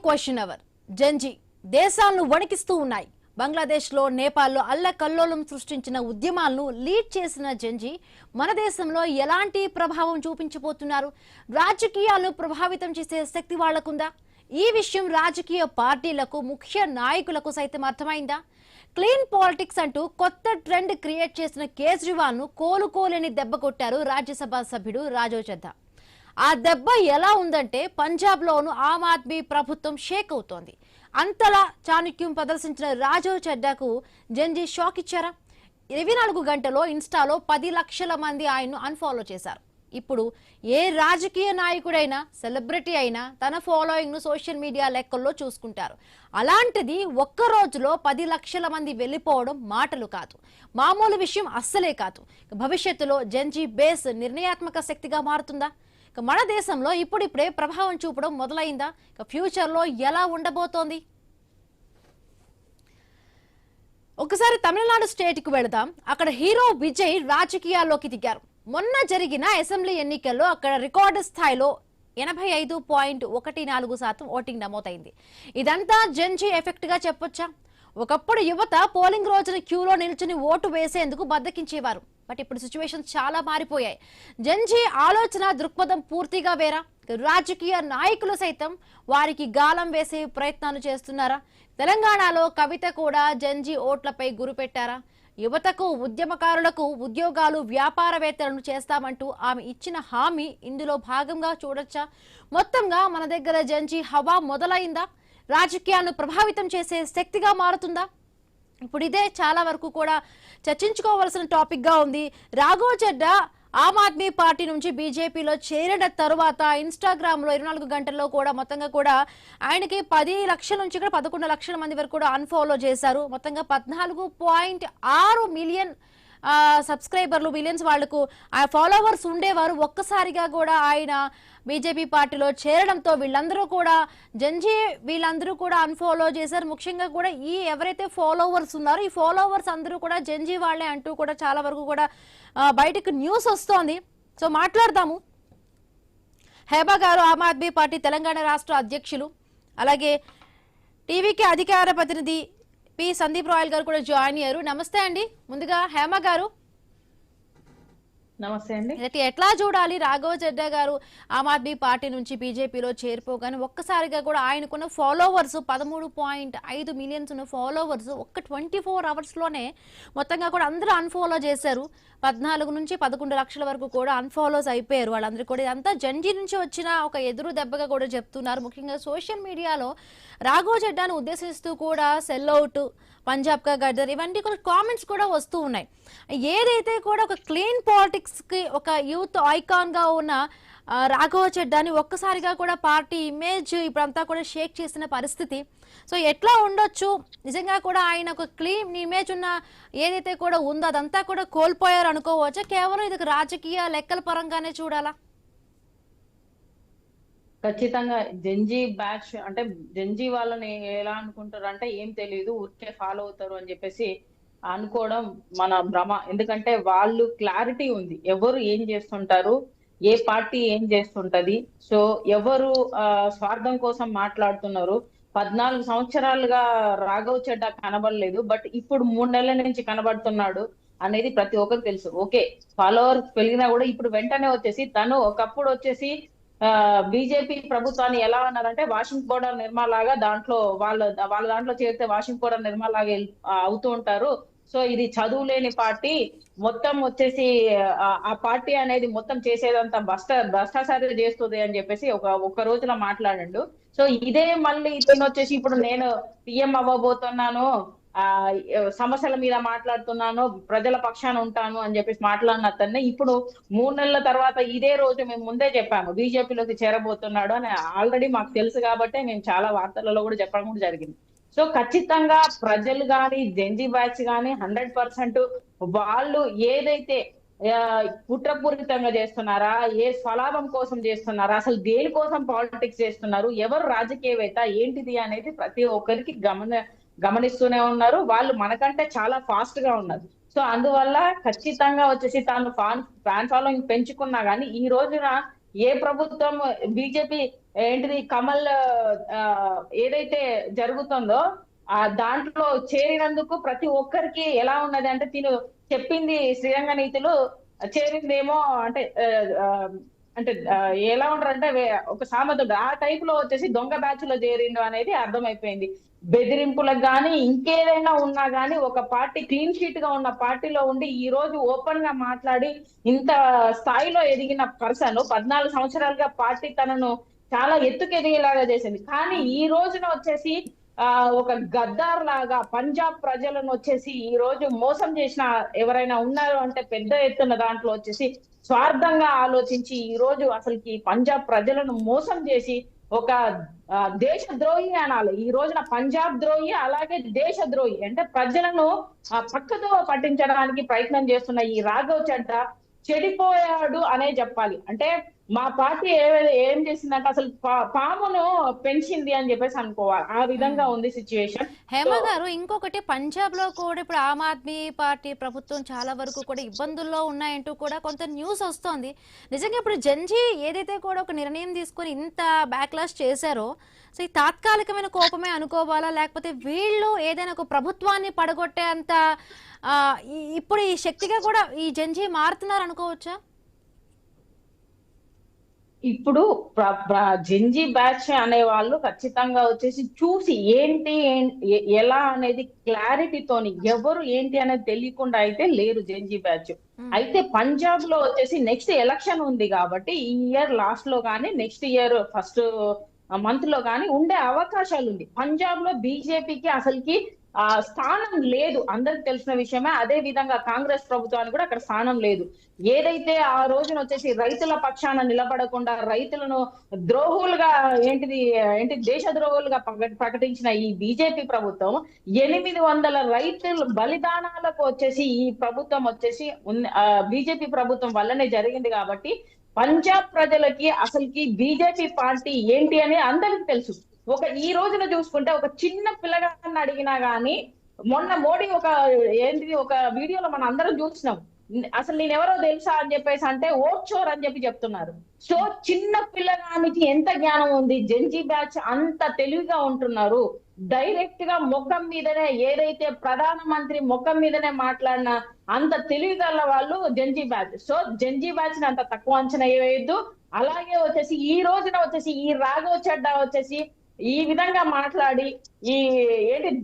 Question hour జంజీ దేశాలను వణికిస్తూ ఉన్నాయి. బంగ్లాదేశ్లో, నేపాల్లో అల్లకల్లోలం సృష్టించిన ఉద్యమాలను లీడ్ చేసిన జంజీ మన దేశంలో ఎలాంటి ప్రభావం చూపించబోతున్నారు? రాజకీయాలను ప్రభావితం చేసే శక్తి వాళ్లకుందా? ఈ విషయం రాజకీయ పార్టీలకు, ముఖ్య నాయకులకు సైతం అర్థమైందా? క్లీన్ పాలిటిక్స్ అంటూ కొత్త ట్రెండ్ క్రియేట్ చేసిన కేజ్రీవాల్ ను కోలుకోలేని దెబ్బ కొట్టారు రాజ్యసభ సభ్యుడు రాజీవ్ చద్దా. ఆ దెబ్బ ఎలా ఉందంటే పంజాబ్ లోను ఆమ్ ఆద్మీ ప్రభుత్వం షేక్ అవుతోంది. అంతలా చాణక్యం ప్రదర్శించిన రాజీవ్ చద్దాకు జంజీ షాక్ ఇచ్చారా? 24 గంటల్లో ఇన్స్టాలో 10 లక్షల మంది ఆయన్ను అన్ఫాలో చేశారు. ఇప్పుడు ఏ రాజకీయ నాయకుడైనా, సెలబ్రిటీ అయినా తన ఫాలోయింగ్ ను సోషల్ మీడియా లెక్కల్లో చూసుకుంటారు. అలాంటిది ఒక్క రోజులో 10 లక్షల మంది వెళ్లిపోవడం మాటలు కాదు, మామూలు విషయం అస్సలే కాదు. భవిష్యత్తులో జంజీ బేస్ నిర్ణయాత్మక శక్తిగా మారుతుందా? మన దేశంలో ఇప్పుడిప్పుడే ప్రభావం చూపడం మొదలైందా? ఫ్యూచర్ లో ఎలా ఉండబోతోంది? ఒకసారి తమిళనాడు స్టేట్ కు వెళదాం. అక్కడ హీరో విజయ్ రాజకీయాల్లోకి దిగారు. మొన్న జరిగిన అసెంబ్లీ ఎన్నికల్లో అక్కడ రికార్డు స్థాయిలో 85.14% ఓటింగ్ నమోదైంది. ఇదంతా జంజీ ఎఫెక్ట్ గా చెప్పొచ్చా? ఒకప్పుడు యువత పోలింగ్ రోజున క్యూలో నిల్చుని ఓటు వేసేందుకు బద్దకించేవారు. బట్ ఇప్పుడు సిచ్యువేషన్ చాలా మారిపోయాయి. జంజీ ఆలోచన దృక్పథం పూర్తిగా వేరా. రాజకీయ నాయకులు సైతం వారికి గాలం వేసే ప్రయత్నాలు చేస్తున్నారా? తెలంగాణలో కవిత కూడా జంజీ ఓట్లపై గురిపెట్టారా? యువతకు, ఉద్యమకారులకు ఉద్యోగాలు, వ్యాపారవేత్తలను చేస్తామంటూ ఆమె ఇచ్చిన హామీ ఇందులో భాగంగా చూడొచ్చా? మొత్తంగా మన దగ్గర జంజీ హవా మొదలైందా? రాజకీయాలను ప్రభావితం చేసే శక్తిగా మారుతుందా? ఇప్పుడు ఇదే చాలా వరకు కూడా చర్చించుకోవాల్సిన టాపిక్ గా ఉంది. రాఘవ్ చడ్డా ఆమ్ ఆద్మీ పార్టీ నుంచి బీజేపీలో చేరిన తరువాత ఇన్స్టాగ్రామ్ లో 24 గంటల్లో కూడా మొత్తంగా కూడా ఆయనకి 10 లక్షల నుంచి కూడా 11 లక్షల మంది వరకు కూడా అన్ఫాలో చేశారు. మొత్తంగా 14.6 మిలియన్ సబ్స్క్రైబర్లు, మిలియన్స్ వాళ్లకు ఆ ఫాలోవర్స్ ఉండేవారు. ఒక్కసారిగా కూడా ఆయన బీజేపీ పార్టీలో చేరడంతో వీళ్ళందరూ కూడా వీళ్ళందరూ కూడా అన్ఫాలో చేశారు. ముఖ్యంగా కూడా ఈ ఎవరైతే ఫాలోవర్స్ ఉన్నారో ఈ ఫాలోవర్స్ అందరూ కూడా జంజీ వాళ్లే అంటూ కూడా చాలా వరకు కూడా బయటకు న్యూస్ వస్తోంది. సో మాట్లాడదాము. హేబా గారు ఆమ్ ఆద్మీ పార్టీ తెలంగాణ రాష్ట్ర అధ్యక్షులు, అలాగే టీవీకి అధికార ప్రతినిధి పి సందీప్ రాయల్ గారు కూడా జాయిన్ అయ్యారు. నమస్తే అండి. ముందుగా హేమ గారు నమస్తే అండి. ఎట్లా చూడాలి? రాఘవ్ చడ్డా గారు ఆమ్ ఆద్మీ పార్టీ నుంచి బీజేపీలో చేరిపోగానే ఒక్కసారిగా కూడా ఆయనకున్న ఫాలోవర్స్ 13.5 మిలియన్స్ ఉన్న ఫాలోవర్స్ ఒక్క 24 అవర్స్ లోనే మొత్తంగా కూడా అందరూ అన్ఫాలో చేశారు. 14 నుంచి 11 లక్షల వరకు కూడా అన్ఫాలోస్ అయిపోయారు వాళ్ళందరూ కూడా. ఇదంతా జంజీ నుంచి వచ్చిన ఒక ఎదురు దెబ్బగా కూడా చెప్తున్నారు. ముఖ్యంగా సోషల్ మీడియాలో రాఘవ్ చడ్డాను ఉద్దేశిస్తూ కూడా సెల్ అవుట్, పంజాబ్ కా గద్దర్ ఇవన్నీ కూడా కామెంట్స్ కూడా వస్తూ ఉన్నాయి. ఏదైతే కూడా ఒక క్లీన్ పాలిటిక్స్ కి ఒక యూత్ ఐకాన్ గా ఉన్న రాఘవ్ చడ్డాని ఒక్కసారిగా కూడా పార్టీ ఇమేజ్ ఇప్పుడంతా కూడా షేక్ చేసిన పరిస్థితి. సో ఎట్లా ఉండొచ్చు? నిజంగా కూడా ఆయన ఒక క్లీన్ ఇమేజ్ ఉన్న ఏదైతే కూడా ఉందో అదంతా కూడా కోల్పోయారు అనుకోవచ్చా? కేవలం ఇది రాజకీయ లెక్కల పరంగానే చూడాలా? ఖచ్చితంగా జంజీ బ్యాచ్ అంటే జంజీ వాళ్ళని ఎలా అనుకుంటారు అంటే ఏం తెలియదు, ఊరికే ఫాలో అవుతారు అని చెప్పేసి అనుకోవడం మన భ్రమ. ఎందుకంటే వాళ్ళు క్లారిటీ ఉంది, ఎవరు ఏం చేస్తుంటారు, ఏ పార్టీ ఏం చేస్తుంటది. సో ఎవరు స్వార్థం కోసం మాట్లాడుతున్నారు. 14 సంవత్సరాలుగా రాఘవ్ చడ్డా కనబడలేదు, బట్ ఇప్పుడు 3 నెలల నుంచి కనబడుతున్నాడు అనేది ప్రతి ఒక్కరికి తెలుసు. ఓకే, ఫాలోవర్స్ పెరిగినా కూడా ఇప్పుడు వెంటనే వచ్చేసి తను ఒకప్పుడు వచ్చేసి బీజేపీ ప్రభుత్వాన్ని ఎలా అన్నారంటే వాషింగ్ పౌడర్ నిర్మా లాగా, దాంట్లో వాళ్ళ దాంట్లో చేరితే వాషింగ్ పౌడర్ నిర్మా లాగా అవుతూ ఉంటారు. సో ఇది చదువు లేని పార్టీ, మొత్తం వచ్చేసి ఆ పార్టీ అనేది మొత్తం చేసేదంతా భ్రష్టాచారం చేస్తుంది అని చెప్పేసి ఒక రోజున మాట్లాడండు. సో ఇదే మళ్ళీ ఇతను వచ్చేసి ఇప్పుడు నేను పిఎం అవ్వబోతున్నాను, సమస్యల మీద మాట్లాడుతున్నాను, ప్రజల పక్షాన ఉంటాను అని చెప్పేసి మాట్లాడిన అతన్ని ఇప్పుడు 3 నెలల తర్వాత ఇదే రోజు మేము ముందే చెప్పాము బీజేపీలోకి చేరబోతున్నాడు అని. ఆల్రెడీ మాకు తెలుసు కాబట్టి మేము చాలా వార్తలలో కూడా చెప్పడం కూడా జరిగింది. సో ఖచ్చితంగా ప్రజలు కానీ జంజీ బ్యాచ్ కానీ 100% వాళ్ళు ఏదైతే కుట్రపూరితంగా చేస్తున్నారా, ఏ స్వలాభం కోసం చేస్తున్నారా, అసలు దేనికోసం పాలిటిక్స్ చేస్తున్నారు, ఎవరు రాజకీయవేత్త ఏంటిది అనేది ప్రతి ఒక్కరికి గమనిస్తూనే ఉన్నారు. వాళ్ళు మనకంటే చాలా ఫాస్ట్ గా ఉన్నారు. సో అందువల్ల ఖచ్చితంగా వచ్చేసి తాను ఫ్యాన్ ఫాలోయింగ్ పెంచుకున్నా గానీ ఈ రోజున ఏ ప్రభుత్వం బీజేపీ ఏంటిది కమల్ ఆ, ఏదైతే జరుగుతుందో దాంట్లో చేరినందుకు ప్రతి ఒక్కరికి ఎలా ఉన్నది అంటే తిను చెప్పింది శ్రీరంగ నీతులు చేరిందేమో అంటే అంటే ఎలా ఉంటారంటే ఒక సామెత ఆ టైప్ లో వచ్చేసి దొంగ బ్యాచ్ లో చేరిండు అనేది అర్థమైపోయింది. బెదిరింపులకు గానీ ఇంకేదైనా ఉన్నా గానీ ఒక పార్టీ క్లీన్ షీట్ గా ఉన్న పార్టీలో ఉండి ఈ రోజు ఓపెన్ గా మాట్లాడి ఇంత స్థాయిలో ఎదిగిన పర్సన్ 14 సంవత్సరాలుగా పార్టీ తనను చాలా ఎత్తుకు ఎదిగేలాగా చేసింది. కానీ ఈ రోజున వచ్చేసి ఒక గద్దార్ లాగా పంజాబ్ ప్రజలను వచ్చేసి ఈ రోజు మోసం చేసిన ఎవరైనా ఉన్నారు అంటే పెద్ద ఎత్తున దాంట్లో వచ్చేసి స్వార్థంగా ఆలోచించి ఈ రోజు అసలుకి పంజాబ్ ప్రజలను మోసం చేసి ఒక దేశ ద్రోహి అనాలి. ఈ రోజున పంజాబ్ ద్రోహి అలాగే దేశ ద్రోహి అంటే ప్రజలను పక్కతో పట్టించడానికి ప్రయత్నం చేస్తున్న ఈ రాఘవ్ చడ్డా చెడిపోయాడు అనే చెప్పాలి. అంటే మా పార్టీ ఏం చేసిందంటే అసలు పామును పెంచింది అని చెప్పేసి అనుకోవాలి. ఆ విధంగా ఉంది సిచ్యువేషన్. హేమ గారు, ఇంకొకటి పంజాబ్ లో కూడా ఇప్పుడు ఆమ్ ఆద్మీ పార్టీ ప్రభుత్వం చాలా వరకు కూడా ఇబ్బందుల్లో ఉన్నాయంటూ కూడా కొంత న్యూస్ వస్తోంది. నిజంగా ఇప్పుడు జంజీ ఏదైతే కూడా ఒక నిర్ణయం తీసుకొని ఇంత బ్యాక్లాష్ చేశారో, సో ఈ తాత్కాలికమైన కోపమే అనుకోవాలా, లేకపోతే వీళ్ళు ఏదైనా ఒక ప్రభుత్వాన్ని పడగొట్టే అంత ఇప్పుడు ఈ శక్తిగా కూడా ఈ జంజీ మారుతున్నారు అనుకోవచ్చా? ఇప్పుడు జెంజీ బ్యాచ్ అనే వాళ్ళు ఖచ్చితంగా వచ్చేసి చూసి ఏంటి ఎలా అనేది క్లారిటీతోని ఎవరు ఏంటి అనేది తెలియకుండా అయితే లేరు జెంజీ బ్యాచ్. అయితే పంజాబ్ లో వచ్చేసి నెక్స్ట్ ఎలక్షన్ ఉంది కాబట్టి ఈ ఇయర్ లాస్ట్ లో కానీ నెక్స్ట్ ఇయర్ ఫస్ట్ మంత్ లో కానీ ఉండే అవకాశాలు ఉంది. పంజాబ్ లో బీజేపీకి అసలుకి స్థానం లేదు, అందరికి తెలిసిన విషయమే. అదే విధంగా కాంగ్రెస్ ప్రభుత్వానికి కూడా అక్కడ స్థానం లేదు. ఏదైతే ఆ రోజున వచ్చేసి రైతుల పక్షాన నిలబడకుండా రైతులను ద్రోహులుగా ఏంటి దేశ ద్రోహులుగా ప్రకటించిన ఈ బీజేపీ ప్రభుత్వం 800 రైతులు బలిదానాలకు వచ్చేసి ఈ ప్రభుత్వం వచ్చేసి బీజేపీ ప్రభుత్వం వల్లనే జరిగింది. కాబట్టి పంజాబ్ ప్రజలకి అసలుకి బీజేపీ పార్టీ ఏంటి అని అందరికి తెలుసు. ఈ రోజున చూసుకుంటే ఒక చిన్న పిల్లగాన్ని అడిగినా గానీ మొన్న మోడీ ఒక వీడియోలో మనం అందరం చూసినాం. అసలు నేనెవరో తెలుసా అని చెప్పేసి అంటే ఓట్ చోర్ అని చెప్తున్నారు. సో చిన్న పిల్లగానికి ఎంత జ్ఞానం ఉంది? జెంజీ బ్యాచ్ అంత తెలివిగా ఉంటున్నారు. డైరెక్ట్ గా ముఖం మీదనే ఏదైతే ప్రధానమంత్రి ముఖం మీదనే మాట్లాడిన అంత తెలివి గల వాళ్ళు Gen Z batch. So Gen Z batch ని అంత తక్కువ అంచనా వేయద్దు. అలాగే వచ్చేసి ఈ రోజున వచ్చేసి ఈ రాఘవ్ చడ్డా వచ్చేసి ఈ విధంగా మాట్లాడి ఈ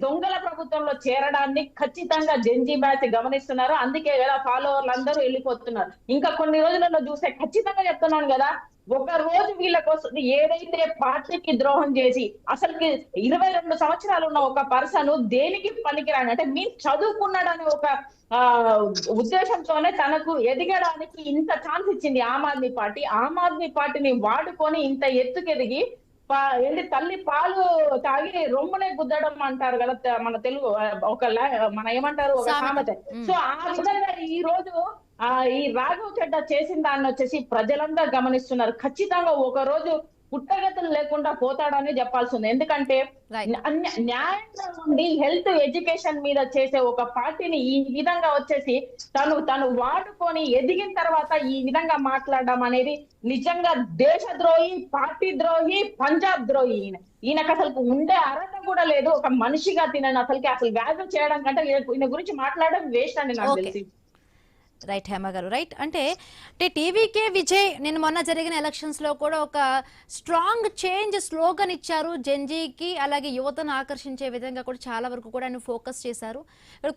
దొంగల ప్రభుత్వంలో చేరడాన్ని ఖచ్చితంగా జెంజీ బ్యాచ్ గమనిస్తున్నారు. అందుకే కదా ఫాలోవర్లు అందరూ వెళ్ళిపోతున్నారు. ఇంకా కొన్ని రోజులలో చూస్తే ఖచ్చితంగా చెప్తున్నాను కదా, ఒక రోజు వీళ్ళ కోసం ఏదైతే పార్టీకి ద్రోహం చేసి అసలుకి 22 సంవత్సరాలు ఉన్న ఒక పర్సన్ దేనికి పనికిరాని అంటే చదువుకున్నాడని ఒక ఉద్దేశంతోనే తనకు ఎదగడానికి ఇంత ఛాన్స్ ఇచ్చింది ఆమ్ ఆద్మీ పార్టీ. ఆమ్ ఆద్మీ పార్టీని వాడుకొని ఇంత ఎత్తుకెదిగి తల్లి పాలు తాగి రొమ్మునే గుద్దడం అంటారు కదా మన తెలుగు మన ఏమంటారు ఒక సామెత. సో ఆ విధంగా ఈ రోజు ఈ రాఘవ్ చడ్డా చేసిన దాన్ని వచ్చేసి ప్రజలందరూ గమనిస్తున్నారు. ఖచ్చితంగా ఒక రోజు పుట్టగతులు లేకుండా పోతాడని చెప్పాల్సి ఉంది. ఎందుకంటే న్యాయంగా ఉండి హెల్త్ ఎడ్యుకేషన్ మీద చేసే ఒక పార్టీని ఈ విధంగా వచ్చేసి తను వాడుకొని ఎదిగిన తర్వాత ఈ విధంగా మాట్లాడడం అనేది నిజంగా దేశద్రోహి, పార్టీ ద్రోహి, పంజాబ్ ద్రోహి. ఈయనకు అసలు ఉండే అర్హత కూడా లేదు. ఒక మనిషిగా తినని అసలు వ్యాధి చేయడం కంటే ఈయన గురించి మాట్లాడడం వేస్ట్ అని నాకు తెలిసి. రైట్ హేమ గారు, రైట్. అంటే టీవీకే విజయ్ నేను మొన్న జరిగిన ఎలక్షన్స్ లో కూడా ఒక స్ట్రాంగ్ చేంజ్ స్లోగన్ ఇచ్చారు జెంజీకి, అలాగే యువతను ఆకర్షించే విధంగా కూడా చాలా వరకు కూడా ఆయన ఫోకస్ చేశారు.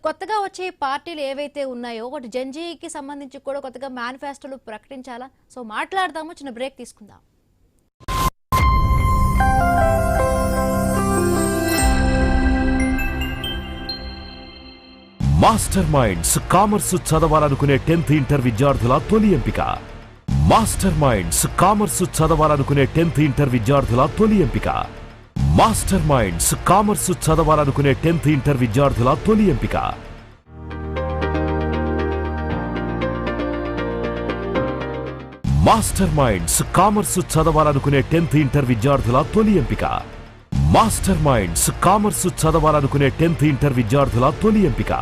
కొత్తగా వచ్చే పార్టీలు ఏవైతే ఉన్నాయో ఒకటి జెంజీకి సంబంధించి కూడా కొత్తగా మేనిఫెస్టోలు ప్రకటించాలా? సో మాట్లాడదాము, చిన్న బ్రేక్ తీసుకుందాం. మాస్టర్ మైండ్స్ కామర్సు చదవాలనుకునే 10th ఇంటర్ విద్యార్థుల తొలి ఎంపిక. మాస్టర్ మైండ్స్ కామర్సు చదవాలనుకునే 10th ఇంటర్ విద్యార్థుల తొలి ఎంపిక. మాస్టర్ మైండ్స్ కామర్సు చదవాలనుకునే 10th ఇంటర్ విద్యార్థుల తొలి ఎంపిక. మాస్టర్ మైండ్స్ కామర్సు చదవాలనుకునే 10th ఇంటర్ విద్యార్థుల తొలి ఎంపిక. మాస్టర్ మైండ్స్ కామర్సు చదవాలనుకునే 10th ఇంటర్ విద్యార్థుల తొలి ఎంపిక.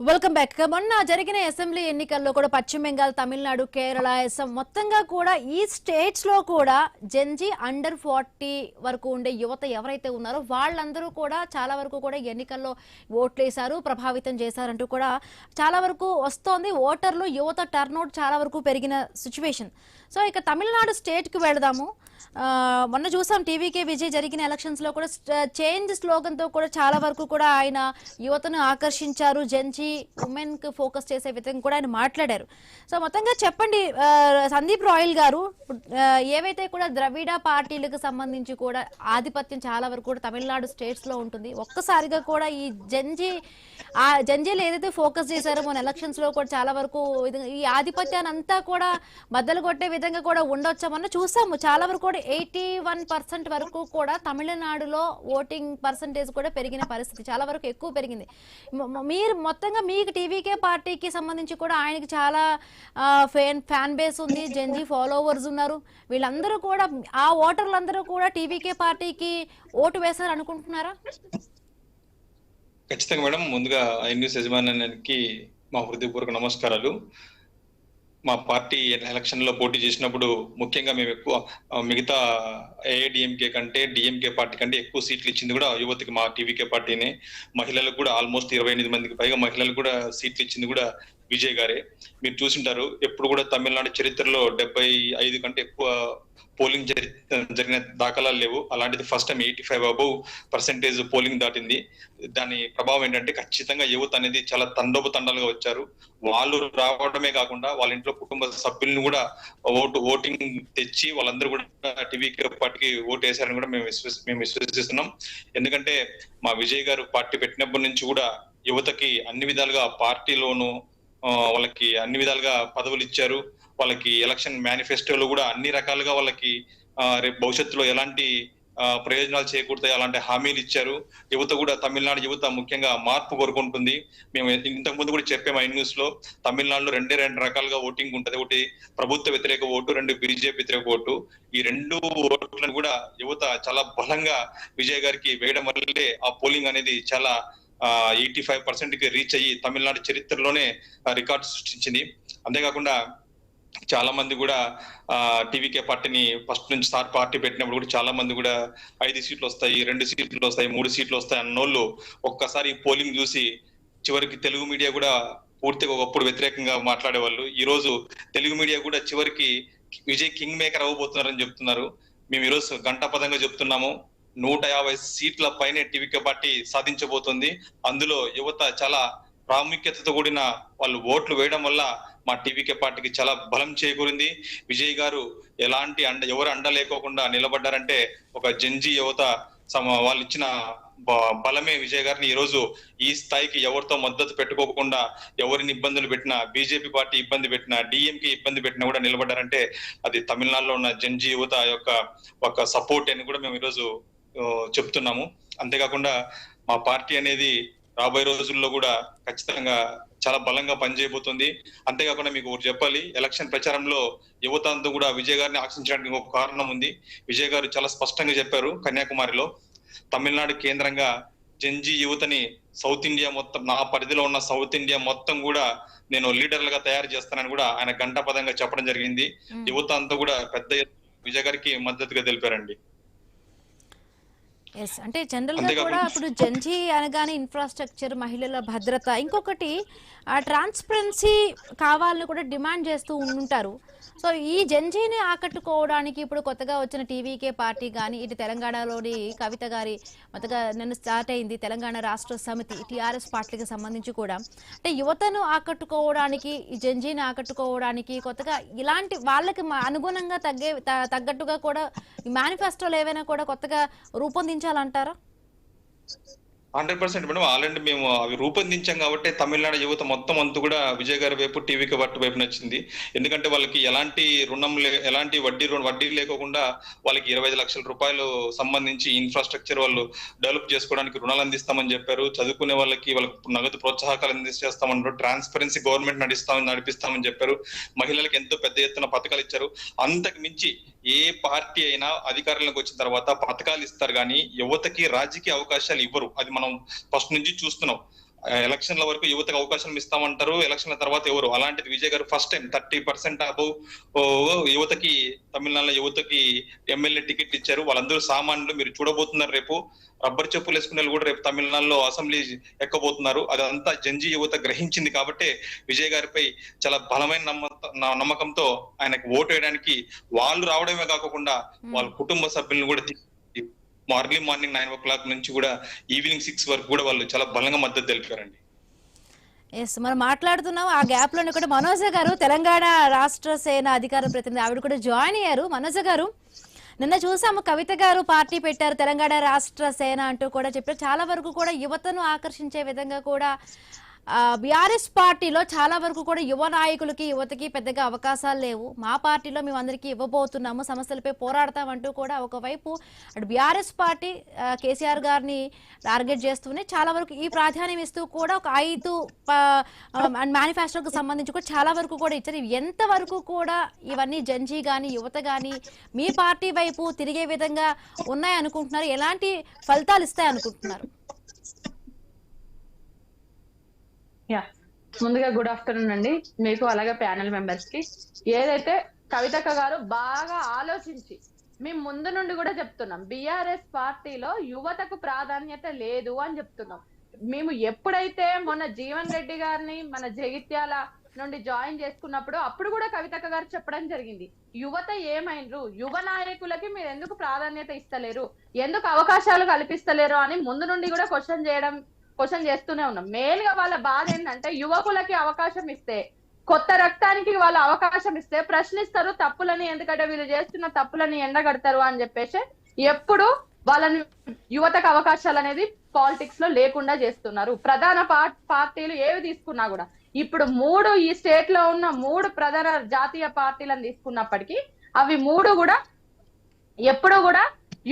Welcome back. మొన్న జరిగిన అసెంబ్లీ ఎన్నికల్లో కూడా పశ్చిమ బెంగాల్, తమిళనాడు, కేరళ, అస్సాం మొత్తంగా కూడా ఈ స్టేట్స్ లో కూడా జెన్జీ అండర్ 40 వరకు ఉండే యువత ఎవరైతే ఉన్నారో వాళ్ళందరూ కూడా చాలా వరకు కూడా ఎన్నికల్లో ఓట్లేశారు, ప్రభావితం చేశారంటూ కూడా చాలా వరకు వస్తోంది. ఓటర్లు యువత టర్నౌట్ చాలా వరకు పెరిగిన సిచ్యువేషన్. సో ఇక తమిళనాడు స్టేట్ కి వెళదాము. మొన్న చూసాం టీవీకే విజయ్ జరిగిన ఎలక్షన్స్ లో కూడా చేంజ్ స్లోగన్ తో కూడా చాలా వరకు కూడా ఆయన యువతను ఆకర్షించారు. జెన్జీ ఉమెన్ కు ఫోకస్ చేసే విధంగా కూడా ఆయన మాట్లాడారు. సో మొత్తంగా చెప్పండి సందీప్ రాయల్ గారు, ఏవైతే కూడా ద్రవిడ పార్టీలకు సంబంధించి కూడా ఆధిపత్యం చాలా వరకు కూడా తమిళనాడు స్టేట్స్ లో ఉంటుంది. ఒక్కసారిగా కూడా ఈ జెన్జీలు ఏదైతే ఫోకస్ చేశారో మన ఎలక్షన్స్ లో కూడా చాలా వరకు ఈ ఆధిపత్యాన్ని అంతా కూడా బద్దలు కొట్టే విధంగా కూడా ఉండొచ్చామన్న చూసాము. చాలా వరకు కూడా 81% వరకు కూడా తమిళనాడులో ఓటింగ్ పర్సంటేజ్ కూడా పెరిగిన పరిస్థితి, చాలా వరకు ఎక్కువ పెరిగింది. మీరు మొత్తంగా మీకు టీవీకే పార్టీకి సంబంధించి కూడా ఆయనకి చాలా ఫ్యాన్ బేస్ ఉంది, జెన్జీ ఫాలోవర్స్ ఉన్నారు. వీళ్ళందరూ కూడా ఆ ఓటర్లందరూ కూడా టీవీకే పార్టీకి ఓటు వేశారు అనుకుంటున్నారా? ఖచ్చితంగా మేడం. ముందుగా ఐ న్యూస్ యజమానికి మా హృదయపూర్వక నమస్కారాలు. మా పార్టీ ఎలక్షన్ లో పోటీ చేసినప్పుడు ముఖ్యంగా మేము ఎక్కువ మిగతా ఏఐడిఎంకే కంటే డిఎంకే పార్టీ కంటే ఎక్కువ సీట్లు ఇచ్చింది కూడా యువతకి మా టీవీకే పార్టీనే. మహిళలకు కూడా ఆల్మోస్ట్ 28 మందికి పైగా మహిళలకు కూడా సీట్లు ఇచ్చింది కూడా విజయ్ గారే. మీరు చూసింటారు, ఎప్పుడు కూడా తమిళనాడు చరిత్రలో 75 కంటే ఎక్కువ పోలింగ్ జరిగిన దాఖలాలు లేవు. అలాంటిది ఫస్ట్ టైం 85% పోలింగ్ దాటింది. దాని ప్రభావం ఏంటంటే ఖచ్చితంగా యువత అనేది చాలా తండోపతండాలుగా వచ్చారు. వాళ్ళు రావడమే కాకుండా వాళ్ళ ఇంట్లో కుటుంబ సభ్యులను కూడా ఓటింగ్ తెచ్చి వాళ్ళందరూ కూడా టీవీ పార్టీకి ఓటు వేశారని కూడా మేము విశ్వసిస్తున్నాం. ఎందుకంటే మా విజయ్ గారు పార్టీ పెట్టినప్పటి నుంచి కూడా యువతకి అన్ని విధాలుగా పార్టీలోను వాళ్ళకి అన్ని విధాలుగా పదవులు ఇచ్చారు. వాళ్ళకి ఎలక్షన్ మేనిఫెస్టోలో కూడా అన్ని రకాలుగా వాళ్ళకి రేపు భవిష్యత్తులో ఎలాంటి ప్రయోజనాలు చేకూరుతాయి అలాంటి హామీలు ఇచ్చారు. యువత కూడా తమిళనాడు యువత ముఖ్యంగా మార్పు కోరుకుంటుంది. మేము ఇంతకు ముందు కూడా చెప్పాము ఐ న్యూస్ లో, తమిళనాడులో రెండు రకాలుగా ఓటింగ్ ఉంటది. ఒకటి ప్రభుత్వ వ్యతిరేక ఓటు, 2 బీజేపీ వ్యతిరేక ఓటు. ఈ 2 ఓట్లను కూడా యువత చాలా బలంగా విజయ్ గారికి వేయడం వల్లే ఆ పోలింగ్ అనేది చాలా 85% కి రీచ్ అయ్యి తమిళనాడు చరిత్రలోనే రికార్డు సృష్టించింది. అంతేకాకుండా చాలా మంది కూడా టీవీకే పార్టీని ఫస్ట్ నుంచి సార్ పార్టీ పెట్టినప్పుడు కూడా చాలా మంది కూడా 5 సీట్లు వస్తాయి, 2 సీట్లు వస్తాయి, 3 సీట్లు వస్తాయి అన్నోళ్ళు ఒక్కసారి పోలింగ్ చూసి చివరికి తెలుగు మీడియా కూడా పూర్తిగా ఒకప్పుడు వ్యతిరేకంగా మాట్లాడేవాళ్ళు. ఈ రోజు తెలుగు మీడియా కూడా చివరికి విజయ్ కింగ్ మేకర్ అవ్వబోతున్నారని చెప్తున్నారు. మేము ఈరోజు గంటాపదంగా చెప్తున్నాము, 150 సీట్ల పైనే టీవీకే పార్టీ సాధించబోతుంది. అందులో యువత చాలా ప్రాముఖ్యతతో కూడిన వాళ్ళు ఓట్లు వేయడం వల్ల మా టీవీకే పార్టీకి చాలా బలం చేకూరింది. విజయ్ గారు ఎలాంటి ఎవరు అండ లేకోకుండా నిలబడ్డారంటే ఒక జెన్జీ యువత వాళ్ళు ఇచ్చిన బలమే విజయ్ గారిని ఈ రోజు ఈ స్థాయికి ఎవరితో మద్దతు పెట్టుకోకుండా, ఎవరిని ఇబ్బందులు పెట్టినా, బీజేపీ పార్టీ ఇబ్బంది పెట్టినా, డిఎంకే ఇబ్బంది పెట్టినా కూడా నిలబడ్డారంటే అది తమిళనాడులో ఉన్న జెన్జీ యువత యొక్క ఒక సపోర్ట్ అని కూడా మేము ఈరోజు చెప్తున్నాము. అంతేకాకుండా మా పార్టీ అనేది రాబోయే రోజుల్లో కూడా ఖచ్చితంగా చాలా బలంగా పనిచేయబోతుంది. అంతేకాకుండా మీకు ఒకటి చెప్పాలి, ఎలక్షన్ ప్రచారంలో యువత అంతా కూడా విజయ్ గారిని ఆశించడానికి ఒక కారణం ఉంది. విజయ్ గారు చాలా స్పష్టంగా చెప్పారు కన్యాకుమారిలో, తమిళనాడు కేంద్రంగా జెన్జీ యువతని సౌత్ ఇండియా మొత్తం, నా పరిధిలో ఉన్న సౌత్ ఇండియా మొత్తం కూడా నేను లీడర్లుగా తయారు చేస్తానని కూడా ఆయన గంటాపదంగా చెప్పడం జరిగింది. యువత అంతా కూడా పెద్ద విజయ్ గారికి మద్దతుగా తెలిపారండి. అంటే జనరల్ గా కూడా ఇప్పుడు జెన్జీ అనగానే ఇన్ఫ్రాస్ట్రక్చర్, మహిళల భద్రత, ఇంకొకటి ట్రాన్స్పరెన్సీ కావాలని కూడా డిమాండ్ చేస్తూ ఉంటారు. సో ఈ జెన్జీని ఆకట్టుకోవడానికి ఇప్పుడు కొత్తగా వచ్చిన టీవీకే పార్టీ కానీ, ఇటు తెలంగాణలోని కవిత గారి మొత్తగా నిన్న స్టార్ట్ అయింది తెలంగాణ రాష్ట్ర సమితి, టీఆర్ఎస్ పార్టీకి సంబంధించి కూడా అంటే యువతను ఆకట్టుకోవడానికి, ఈ జెన్జీని ఆకట్టుకోవడానికి కొత్తగా ఇలాంటి వాళ్ళకి అనుగుణంగా తగ్గట్టుగా కూడా ఈ మేనిఫెస్టోలు ఏవైనా కూడా కొత్తగా రూపొందించాలంటారా? 100% మేడం. ఆల్రెడీ మేము అవి రూపొందించాం కాబట్టి తమిళనాడు యువత మొత్తం అంతా కూడా విజయ్ గారి వైపు, టీవీకే పార్టీ వైపు నచ్చింది. ఎందుకంటే వాళ్ళకి ఎలాంటి ఎలాంటి వడ్డీ లేకోకుండా వాళ్ళకి 25 లక్షల రూపాయలు సంబంధించి ఇన్ఫ్రాస్ట్రక్చర్ వాళ్ళు డెవలప్ చేసుకోవడానికి రుణాలు అందిస్తామని చెప్పారు. చదువుకునే వాళ్ళకి నగదు ప్రోత్సాహకాలు అందిస్తామన్నారు. ట్రాన్స్పరెన్సీ గవర్నమెంట్ నడిపిస్తామని చెప్పారు. మహిళలకు ఎంతో పెద్ద ఎత్తున పథకాలు ఇచ్చారు. అంతకు మించి ఏ పార్టీ అయినా అధికారంలోకి వచ్చిన తర్వాత పథకాలు ఇస్తారు కానీ యువతకి రాజకీయ అవకాశాలు ఇవ్వరు. అది మనం ఫస్ట్ నుంచి చూస్తున్నాం. ఎలక్షన్ల వరకు యువతకు అవకాశం ఇస్తామంటారు, ఎలక్షన్ల తర్వాత ఎవరు. అలాంటిది విజయ్ గారు ఫస్ట్ టైం 30% అబౌవ్ యువతకి, తమిళనాడులో యువతకి ఎమ్మెల్యే టికెట్ ఇచ్చారు. వాళ్ళందరూ సామాన్యులు. మీరు చూడబోతున్నారు రేపు రబ్బర్ చెప్పులు వేసుకునే కూడా రేపు తమిళనాడులో అసెంబ్లీ ఎక్కబోతున్నారు. అదంతా జంజీ యువత గ్రహించింది కాబట్టి విజయ్ గారిపై చాలా బలమైన నమ్మకంతో ఆయనకు ఓటు వేయడానికి వాళ్ళు రావడమే కాకుండా వాళ్ళ కుటుంబ సభ్యులను కూడా మార్నింగ్ 9 o'clock నుంచి కూడా ఈవినింగ్ 6 వరకు కూడా వాళ్ళు చాలా బలంగా మద్దతు తెలిపారండి. ఎస్, మనం మాట్లాడుతున్నాం ఆ గ్యాప్ లోనే కూడా మనోజ గారు, తెలంగాణ రాష్ట్ర సేన అధికార ప్రతినిధి, ఆవిడ కూడా జాయిన్ అయ్యారు. మనోజ గారు, నిన్న చూసాము కవిత గారు పార్టీ పెట్టారు, తెలంగాణ రాష్ట్ర సేన అంటూ కూడా చెప్పారు. చాలా వరకు కూడా యువతను ఆకర్షించే విధంగా కూడా బీఆర్ఎస్ పార్టీలో చాలా వరకు కూడా యువ నాయకులకి, యువతకి పెద్దగా అవకాశాలు లేవు. మా పార్టీలో మేము అందరికీ ఇవ్వబోతున్నాము, సమస్యలపై పోరాడతామంటూ కూడా ఒకవైపు అటు బీఆర్ఎస్ పార్టీ కేసీఆర్ గారిని టార్గెట్ చేస్తూనే చాలా వరకు ఈ ప్రాధాన్యం ఇస్తూ కూడా ఒక 5 మేనిఫెస్టోకి సంబంధించి కూడా చాలా వరకు కూడా ఇచ్చారు. ఎంత వరకు కూడా ఇవన్నీ జంజీ కానీ యువత కానీ మీ పార్టీ వైపు తిరిగే విధంగా ఉన్నాయి అనుకుంటున్నారు? ఎలాంటి ఫలితాలు ఇస్తాయి అనుకుంటున్నారు? ముందుగా గుడ్ ఆఫ్టర్నూన్ అండి మీకు, అలాగే ప్యానెల్ మెంబర్స్ కి. ఏదైతే కవితక్క గారు బాగా ఆలోచించి, మేము ముందు నుండి కూడా చెప్తున్నాం, బీఆర్ఎస్ పార్టీలో యువతకు ప్రాధాన్యత లేదు అని చెప్తున్నాం. మేము ఎప్పుడైతే మొన్న జీవన్ రెడ్డి గారిని మన జగిత్యాల నుండి జాయిన్ చేసుకున్నప్పుడు అప్పుడు కూడా కవితక్క గారు చెప్పడం జరిగింది, యువత ఏమైనరు, యువ నాయకులకి మీరు ఎందుకు ప్రాధాన్యత ఇస్తలేరు, ఎందుకు అవకాశాలు కల్పిస్తలేరు అని ముందు నుండి కూడా క్వశ్చన్ చేస్తూనే ఉన్నాం. మెయిన్ గా వాళ్ళ బాధ ఏంటంటే యువకులకి అవకాశం ఇస్తే, కొత్త రక్తానికి వాళ్ళ అవకాశం ఇస్తే ప్రశ్నిస్తారు తప్పులని, ఎందుకంటే వీళ్ళు చేస్తున్న తప్పులని ఎండగడతారు అని చెప్పేసి ఎప్పుడు వాళ్ళని యువతకు అవకాశాలు అనేది పాలిటిక్స్ లో లేకుండా చేస్తున్నారు. ప్రధాన పార్టీలు ఏవి తీసుకున్నా కూడా ఇప్పుడు ఈ స్టేట్ లో ఉన్న 3 ప్రధాన జాతీయ పార్టీలను తీసుకున్నప్పటికీ అవి 3 కూడా ఎప్పుడు కూడా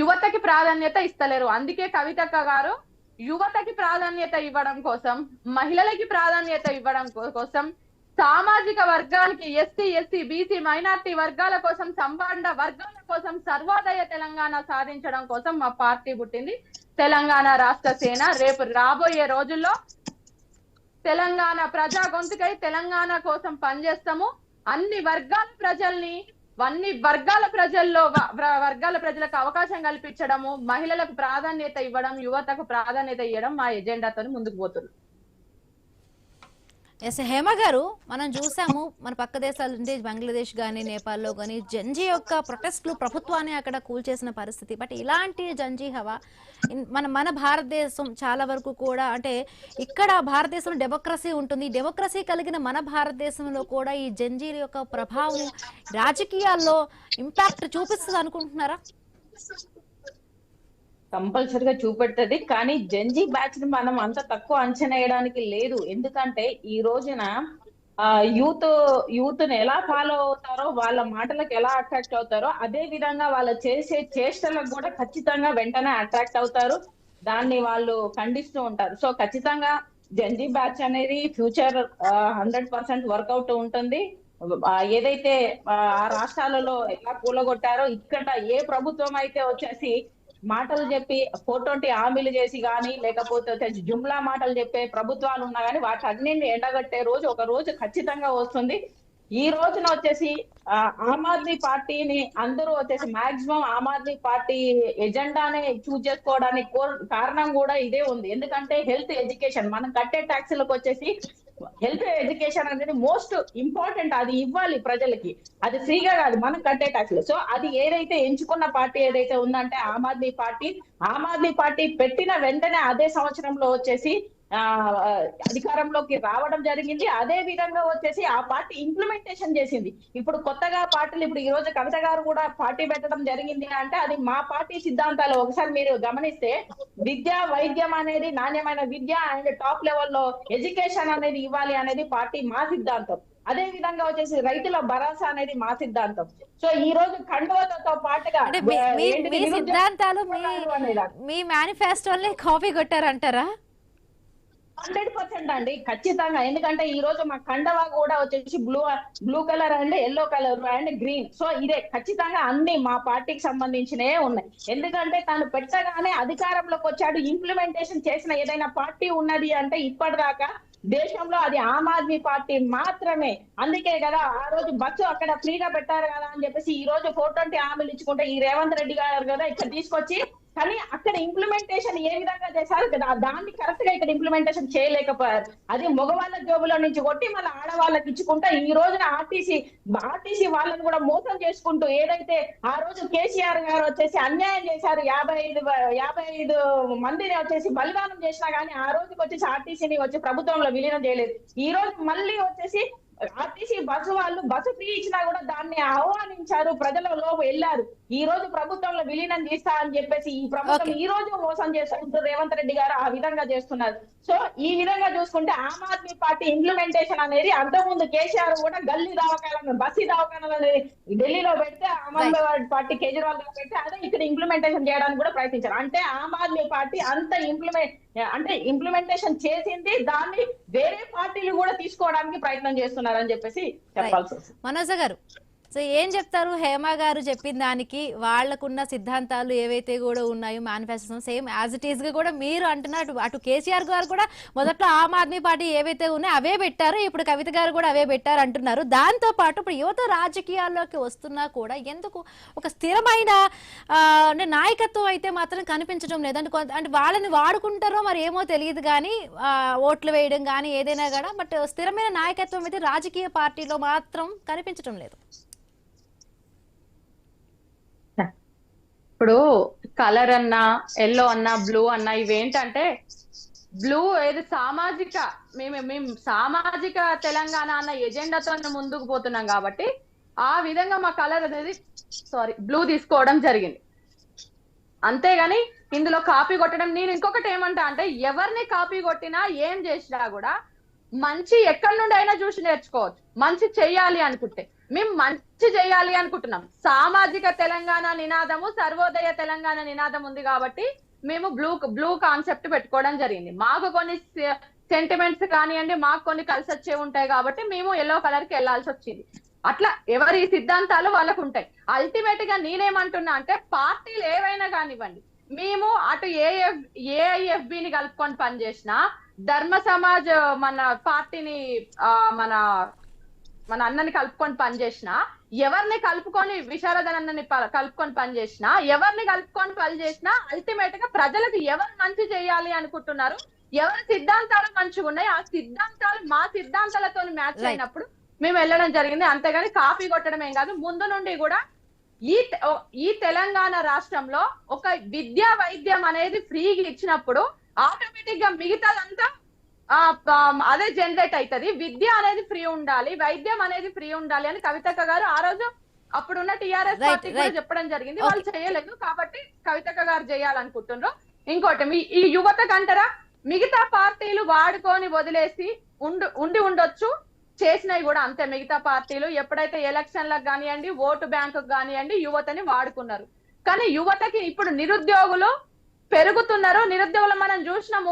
యువతకి ప్రాధాన్యత ఇస్తలేరు. అందుకే కవితక్క గారు యువతకి ప్రాధాన్యత ఇవ్వడం కోసం, మహిళలకి ప్రాధాన్యత ఇవ్వడం కోసం, సామాజిక వర్గానికి ఎస్సీ, బీసీ, మైనార్టీ వర్గాల కోసం, సంబంధ వర్గాల కోసం సర్వోదయ తెలంగాణ సాధించడం కోసం మా పార్టీ పుట్టింది, తెలంగాణ రాష్ట్ర సేన. రేపు రాబోయే రోజుల్లో తెలంగాణ ప్రజా గొంతుకై తెలంగాణ కోసం పనిచేస్తాము. అన్ని వర్గాల ప్రజలకు అవకాశం కల్పించడము, మహిళలకు ప్రాధాన్యత ఇవ్వడం, యువతకు ప్రాధాన్యత ఇవ్వడం మా ఎజెండాతో ముందుకు పోతున్నాం. ఎస్, హేమ గారు, మనం చూసాము మన పక్క దేశాల నుండి బంగ్లాదేశ్ కానీ నేపాల్లో కానీ జంజీ యొక్క ప్రొటెస్ట్లు ప్రభుత్వాన్ని అక్కడ కూల్చేసిన పరిస్థితి. బట్ ఇలాంటి జంజీ హవా మన భారతదేశం చాలా వరకు కూడా, అంటే ఇక్కడ భారతదేశంలో డెమోక్రసీ ఉంటుంది, డెమోక్రసీ కలిగిన మన భారతదేశంలో కూడా ఈ జంజీల యొక్క ప్రభావం రాజకీయాల్లో ఇంపాక్ట్ చూపిస్తుంది అనుకుంటున్నారా? కంపల్సరిగా చూపెడుతుంది. కానీ జంజీ బ్యాచ్ ని మనం అంత తక్కువ అంచనా వేయడానికి లేదు. ఎందుకంటే ఈ రోజున యూత్ ని ఎలా ఫాలో అవుతారో, వాళ్ళ మాటలకు ఎలా అట్రాక్ట్ అవుతారో, అదే విధంగా వాళ్ళు చేసే చేష్టలకు కూడా ఖచ్చితంగా వెంటనే అట్రాక్ట్ అవుతారు. దాన్ని వాళ్ళు ఖండిస్తూ ఉంటారు. సో ఖచ్చితంగా జంజీ బ్యాచ్ అనేది ఫ్యూచర్ 100% వర్కౌట్ ఉంటుంది. ఏదైతే ఆ రాష్ట్రాలలో ఎలా కూలగొట్టారో, ఇక్కడ ఏ ప్రభుత్వం అయితే వచ్చేసి మాటలు చెప్పి 420 హామీలు చేసి కానీ, లేకపోతే జుమ్లా మాటలు చెప్పే ప్రభుత్వాలు ఉన్నా కానీ వాటి అన్నింటిని ఎండగట్టే రోజు ఒక రోజు ఖచ్చితంగా వస్తుంది. ఈ రోజున వచ్చేసి ఆమ్ ఆద్మీ పార్టీని అందరూ వచ్చేసి maximum Aam Aadmi party ఎజెండానే choose చేసుకోవడానికి కారణం కూడా ఇదే ఉంది. ఎందుకంటే హెల్త్ ఎడ్యుకేషన్, మనం కట్టే ట్యాక్సులకు వచ్చేసి హెల్త్ ఎడ్యుకేషన్ అనేది మోస్ట్ ఇంపార్టెంట్. అది ఇవ్వాలి ప్రజలకి, అది ఫ్రీగా కాదు, మనం కట్టే ట్యాక్సులు. సో అది ఏదైతే ఎంచుకున్న పార్టీ ఏదైతే ఉందంటే ఆమ్ ఆద్మీ పార్టీ పెట్టిన వెంటనే అదే సంవత్సరంలో వచ్చేసి అధికారంలోకి రావడం జరిగింది. అదే విధంగా వచ్చేసి ఆ పార్టీ ఇంప్లిమెంటేషన్ చేసింది. ఇప్పుడు కొత్తగా పార్టీలు, ఇప్పుడు ఈ రోజు కవిత గారు కూడా పార్టీ పెట్టడం జరిగింది అంటే అది మా పార్టీ సిద్ధాంతాలు. ఒకసారి మీరు గమనిస్తే విద్య, వైద్యం అనేది, నాణ్యమైన విద్య అండ్ టాప్ లెవెల్లో ఎడ్యుకేషన్ అనేది ఇవ్వాలి అనేది పార్టీ మా సిద్ధాంతం. అదే విధంగా వచ్చేసి రైతుల భరోసా అనేది మా సిద్ధాంతం. సో ఈ రోజు ఖండోతో పాటుగా మీ సిద్ధాంతాలు మీ మేనిఫెస్టోని కాపీ కొట్టారంటారా? 100% అండి, ఖచ్చితంగా. ఎందుకంటే ఈ రోజు మా కండవా కూడా వచ్చేసి blue colour and yellow colour and green. So ఇదే ఖచ్చితంగా అన్ని మా పార్టీకి సంబంధించినవే ఉన్నాయి. ఎందుకంటే తను పెట్టగానే అధికారంలోకి వచ్చాడు. ఇంప్లిమెంటేషన్ చేసిన ఏదైనా పార్టీ ఉన్నది అంటే ఇప్పటిదాకా దేశంలో అది ఆమ్ ఆద్మీ పార్టీ మాత్రమే. అందుకే కదా ఆ రోజు బస్సు అక్కడ ఫ్రీగా పెట్టారు కదా అని చెప్పేసి ఈ రోజు 420 హామీలు ఇచ్చుకుంటే ఈ రేవంత్ రెడ్డి గారు కదా ఇక్కడ తీసుకొచ్చి, కానీ అక్కడ ఇంప్లిమెంటేషన్ ఏ విధంగా చేశారు కదా దాన్ని కరెక్ట్ గా ఇక్కడ ఇంప్లిమెంటేషన్ చేయలేకపోయారు. అది మగవాళ్ళ జోబులో నుంచి కొట్టి మళ్ళీ ఆడవాళ్ళకి ఇచ్చుకుంటా ఈ రోజున ఆర్టీసీ వాళ్ళని కూడా మోసం చేసుకుంటూ, ఏదైతే ఆ రోజు కేసీఆర్ గారు వచ్చేసి అన్యాయం చేశారు, 55 మందిని వచ్చేసి బలిదానం చేసినా కానీ ఆ రోజుకి వచ్చేసి ఆర్టీసీని వచ్చి ప్రభుత్వంలో విలీనం చేయలేదు. ఈ రోజు మళ్ళీ వచ్చేసి ఆర్టీసీ బస్సు వాళ్ళు బస్సు ఫ్రీ ఇచ్చినా కూడా దాన్ని ఆహ్వానించారు, ప్రజలలో వెళ్ళారు. ఈ రోజు ప్రభుత్వంలో విలీనం చేస్తా అని చెప్పేసి ఈ ప్రభుత్వం ఈ రోజు మోసం చేసుకుంటూ రేవంత్ రెడ్డి గారు ఆ విధంగా చేస్తున్నారు. సో ఈ విధంగా చూసుకుంటే ఆమ్ ఆద్మీ పార్టీ ఇంప్లిమెంటేషన్ అనేది అంతకుముందు కేసీఆర్ కూడా గల్లీ దవాఖానాలను బస్సీ దవాఖానాలు అనేది ఢిల్లీలో పెడితే ఆమ్ ఆద్మీ పార్టీ కేజ్రీవాల్ గారు పెడితే అదే ఇక్కడ ఇంప్లిమెంటేషన్ చేయడానికి కూడా ప్రయత్నించారు. అంటే ఆమ్ ఆద్మీ పార్టీ అంత ఇంప్లిమెంటేషన్ చేసింది, దాన్ని వేరే పార్టీలు కూడా తీసుకోవడానికి ప్రయత్నం చేస్తున్నారని చెప్పేసి చెప్పాల్సి వస్తుంది. మనోజ్ గారు, సో ఏం చెప్తారు? హేమ గారు చెప్పిన దానికి వాళ్ళకున్న సిద్ధాంతాలు ఏవైతే కూడా ఉన్నాయో manifesto same as it is గా కూడా మీరు అంటున్నారు. అటు కేసీఆర్ గారు కూడా మొదట్లో ఆమ్ ఆద్మీ పార్టీ ఏవైతే ఉన్నాయో అవే పెట్టారు, ఇప్పుడు కవిత గారు కూడా అవే పెట్టారు అంటున్నారు. దాంతో పాటు ఇప్పుడు యువత రాజకీయాల్లోకి వస్తున్నా కూడా ఎందుకు ఒక స్థిరమైన అంటే నాయకత్వం అయితే మాత్రం కనిపించడం లేదంటే అంటే వాళ్ళని వాడుకుంటారో మరి ఏమో తెలియదు కానీ ఓట్లు వేయడం కానీ ఏదైనా కూడా, బట్ స్థిరమైన నాయకత్వం అయితే రాజకీయ పార్టీలో మాత్రం కనిపించడం లేదు. ఇప్పుడు కలర్ అన్నా ఎల్లో అన్నా బ్లూ అన్నా ఇవేంటంటే బ్లూ ఏది మేము సామాజిక తెలంగాణ అన్న ఎజెండాతో ముందుకు పోతున్నాం కాబట్టి ఆ విధంగా మా కలర్ అనేది బ్లూ తీసుకోవడం జరిగింది. అంతేగాని ఇందులో కాపీ కొట్టడం, నేను ఇంకొకటి ఏమంటా అంటే ఎవరిని కాపీ కొట్టినా ఏం చేసినా కూడా మంచి ఎక్కడి నుండి అయినా చూసి నేర్చుకోవచ్చు. మంచి చెయ్యాలి అనుకుంటే మేము మంచి చేయాలి అనుకుంటున్నాం. సామాజిక తెలంగాణ నినాదము, సర్వోదయ తెలంగాణ నినాదం ఉంది కాబట్టి మేము బ్లూ కాన్సెప్ట్ పెట్టుకోవడం జరిగింది. మాకు కొన్ని సెంటిమెంట్స్ కానివ్వండి, మాకు కొన్ని కలిసి వచ్చే ఉంటాయి కాబట్టి మేము ఎల్లో కలర్ కి వెళ్లాల్సి వచ్చింది. అట్లా ఎవరి సిద్ధాంతాలు వాళ్ళకు ఉంటాయి. అల్టిమేట్ గా నేనేమంటున్నా అంటే పార్టీలు ఏవైనా కానివ్వండి, మేము అటు ఏఐఎఫ్బిని కలుపుకొని పనిచేసినా, ధర్మ సమాజ్ మన పార్టీని మన అన్నని కలుపుకొని పనిచేసినా, ఎవరిని కలుపుకొని విశారదన్ అన్నని కలుపుకొని పనిచేసినా, ఎవరిని కలుపుకొని పనిచేసినా అల్టిమేట్ గా ప్రజలకు ఎవరు మంచి చేయాలి అనుకుంటున్నారు, ఎవరి సిద్ధాంతాలు మంచిగా ఉన్నాయి, ఆ సిద్ధాంతాలు మా సిద్ధాంతాలతో మ్యాచ్ అయినప్పుడు మేము వెళ్ళడం జరిగింది. అంతేగాని కాపీ కొట్టడం ఏం కాదు. ముందు నుండి కూడా ఈ తెలంగాణ రాష్ట్రంలో ఒక విద్యా వైద్యం అనేది ఫ్రీగా ఇచ్చినప్పుడు ఆటోమేటిక్ గా మిగతాదంతా అదే జనరేట్ అవుతుంది. విద్య అనేది ఫ్రీ ఉండాలి, వైద్యం అనేది ఫ్రీ ఉండాలి అని కవితక్క గారు ఆ రోజు అప్పుడున్న టిఆర్ఎస్ పార్టీ కూడా చెప్పడం జరిగింది. వాళ్ళు చేయలేదు కాబట్టి కవితక్క గారు చేయాలనుకుంటున్నారు. ఇంకోటి ఈ యువత కంటారా, మిగతా పార్టీలు వాడుకొని వదిలేసి ఉండొచ్చు, చేసినవి కూడా అంతే. మిగతా పార్టీలు ఎప్పుడైతే ఎలక్షన్లకు కానివ్వండి, ఓటు బ్యాంకు కానివ్వండి యువతని వాడుకున్నారు. కానీ యువతకి ఇప్పుడు నిరుద్యోగులు పెరుగుతున్నారు. నిరుద్యోగులు మనం చూసినాము,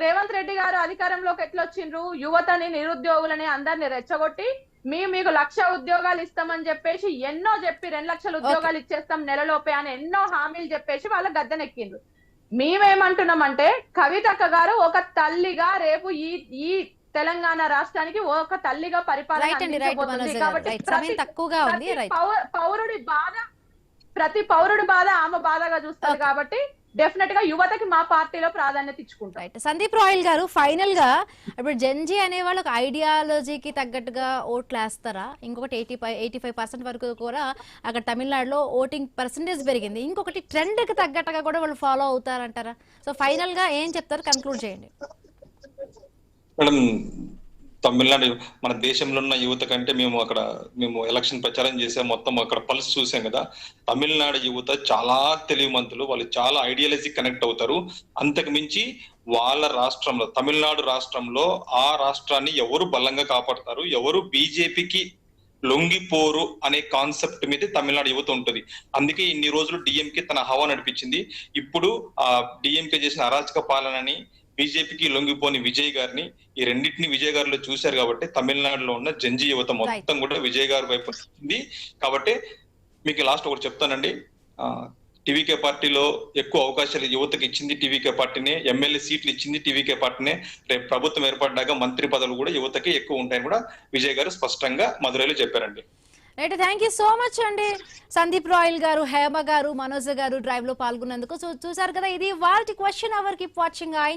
రేవంత్ రెడ్డి గారు అధికారంలోకి ఎట్లా వచ్చిండ్రు, యువతని నిరుద్యోగులని అందరిని రెచ్చగొట్టి మీకు 1,00,000 ఉద్యోగాలు ఇస్తామని చెప్పేసి ఎన్నో చెప్పి 2 లక్షల ఉద్యోగాలు ఇచ్చేస్తాం నెలలోపే అని ఎన్నో హామీలు చెప్పేసి వాళ్ళ గద్దెనెక్కిండ్రు. మేమేమంటున్నామంటే కవితక్క గారు ఒక తల్లిగా రేపు ఈ తెలంగాణ రాష్ట్రానికి ఒక తల్లిగా పరిపాలన కాబట్టి ప్రతి పౌరుడి బాధ ఆమె బాధగా చూస్తారు కాబట్టి డెఫినెట్ గా యువతకి మా పార్టీలో ప్రాధాన్యత ఇచ్చుకుంటాం. సందీప్ రాయల్ గారు, ఫైనల్ గా ఇప్పుడు జెన్జీ అనే వాళ్ళు ఒక ఐడియాలజీకి తగ్గట్టుగా ఓట్లు వేస్తారా? ఇంకొకటి 85% వరకు కూడా అక్కడ తమిళనాడులో ఓటింగ్ పర్సంటేజ్ పెరిగింది. ఇంకొకటి ట్రెండ్ కి తగ్గట్టుగా కూడా వాళ్ళు ఫాలో అవుతారంటారా? సో ఫైనల్ గా ఏం చెప్తారు, కన్క్లూడ్ చేయండి మేడం. తమిళనాడు మన దేశంలో ఉన్న యువత కంటే మేము ఎలక్షన్ ప్రచారం చేసాం, మొత్తం అక్కడ పల్స్ చూసాం కదా. తమిళనాడు యువత చాలా తెలివిమంతులు, వాళ్ళు చాలా ఐడియాలజీ కనెక్ట్ అవుతారు. అంతకు మించి వాళ్ళ రాష్ట్రంలో, తమిళనాడు రాష్ట్రంలో ఆ రాష్ట్రాన్ని ఎవరు బలంగా కాపాడతారు, ఎవరు బీజేపీకి లొంగిపోరు అనే కాన్సెప్ట్ మీద తమిళనాడు యువత ఉంటుంది. అందుకే ఇన్ని రోజులు డిఎంకే తన హవా నడిపించింది. ఇప్పుడు ఆ డిఎంకే చేసిన అరాచక పాలనని బీజేపీకి లొంగిపోని విజయ్ గారిని, ఈ రెండింటిని విజయ్ గారిలో చూశారు కాబట్టి తమిళనాడులో ఉన్న జంజీ యువత మొత్తం కూడా విజయ్ గారి వైపు ఉంది. కాబట్టి మీకు లాస్ట్ ఒకటి చెప్తానండి, టీవీకే పార్టీలో ఎక్కువ అవకాశాలు యువతకి ఇచ్చింది టీవీకే పార్టీనే, ఎమ్మెల్యే సీట్లు ఇచ్చింది టీవీకే పార్టీనే. రేపు ప్రభుత్వం ఏర్పడ్డాక మంత్రి పదవులు కూడా యువతకి ఎక్కువ ఉంటాయని కూడా విజయ్ గారు స్పష్టంగా మధురైలో చెప్పారండి. Right, thank you so much అండి సందీప్ రాయల్ గారు, హేమ గారు, మనోజ్ గారు డ్రైవ్ లో పాల్గొన్నందుకు. చూసారు కదా, ఇది వాళ్ళ క్వశ్చన్ అవర్. Keep watching.